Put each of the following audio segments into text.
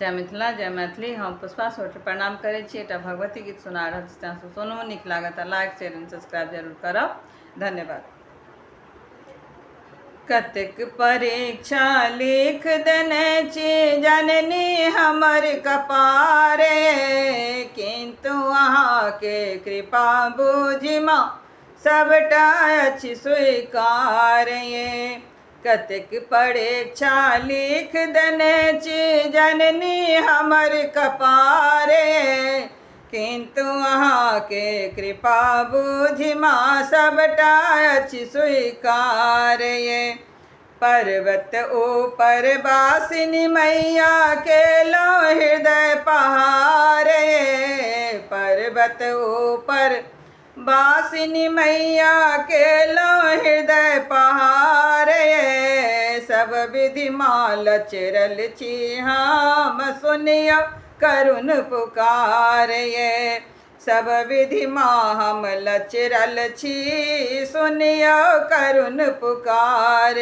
जय मिथिला जय मैथिली। हम पुष्पा सोट प्रणाम करै छी। एकटा भगवती गीत सुना रहल छी, तेँ सुनू, नीक लागत लाइक शेयर एंड सब्सक्राइब जरूर करब। धन्यवाद। कतेक परीक्षा लिख देने छी जननी हमर कपारे, किंतु अहाँके कृपा बुझि माँ सबटा अछि स्वीकार। कतेक परीक्षा लिख देने छी जननी हमर कपारे, किंतु अहाँके कृपा बुझि माँ सबटा अछि स्वीकार। पर्वत ऊपर वासिनी मैया के लो हृदय पहारे, पर्वत ऊपर वासिनी मैया के लो हृदय पहारे। सब विधि माँ लचरल छी हम सुनियो करुण पुकार। सब विधि माँ हम लचरल छी सुनियो करुण पुकार।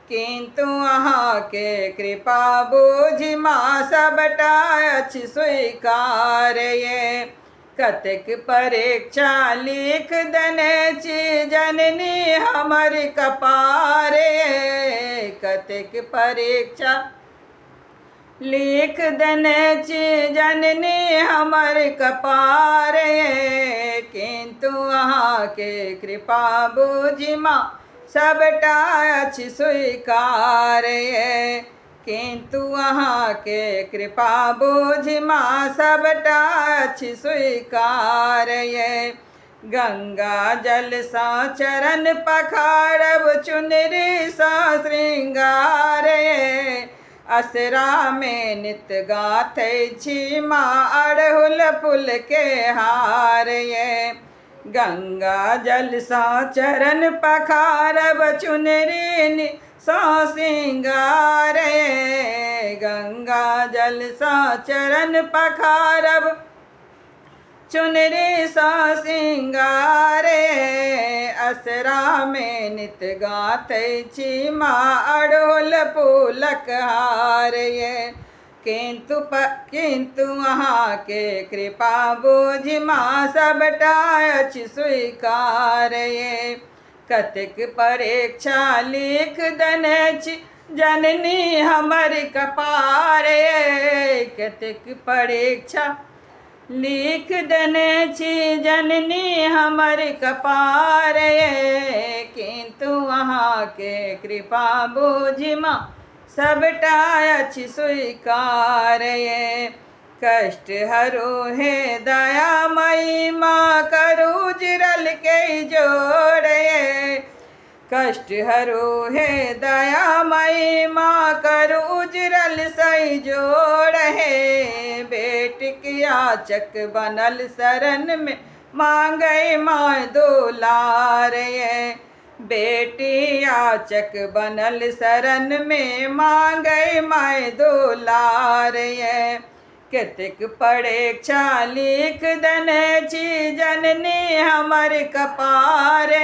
किंतु अहाँके कृपा बुझि माँ सबटा अछि स्वीकार। कतेक परीक्षा लिख देने छी जननी हमर कपारे, कतेक परीक्षा लिख देने छी जननी हमर कपारे, किंतु अहाँके कृपा बुझि माँ सबटा अछि स्वीकार। किंतु अहाँके कृपा बुझि माँ सबटा अछि स्वीकार। गंगा जल सा चरण पखारब चुनरी सा श्रृंगार। असरा में नित गाथै छी माँ अड़हुल फूल के हार। गंगा जल सा चरण पखारब चुनरी सा श्रृंगार। गंगा जल सा चरण पखारब चुनरी सा श्रृंगार। असरा में नित गाथै छी माँ अड़हुल फूलक हार। किंतु अहाँके कृपा बुझि माँ सबटा अछि स्वीकार। कतेक परीक्षा लिख देने छी जननी हमर कपारे, कतेक परीक्षा लिख देने छी जननी हमर कपारे, किंतु अहाँके कृपा बुझि माँ सबटा अछि स्वीकार। कष्ट हरो हे दयामयी माँ करू उजरल के जोड़े, कष्ट हरो हे दयामयी माँ करू उजरल सही जोड़। बेटी याचक बनल शरण में मांगे माँ दुलार। बेटी याचक बनल शरण में मांगे माँ दुलार। कतेक परीक्षा लिख देने छी जननी हमर कपारे,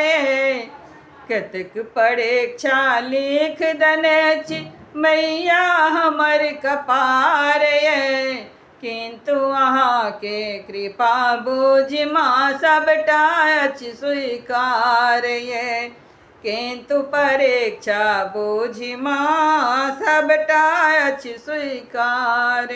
कतेक परीक्षा लिख देने छी मैया हमर कपारे, किंतु अहाँके कृपा बुझि माँ सबटा अछि स्वीकार। किंतु परीक्षा बुझि माँ सबटा अछि स्वीकार।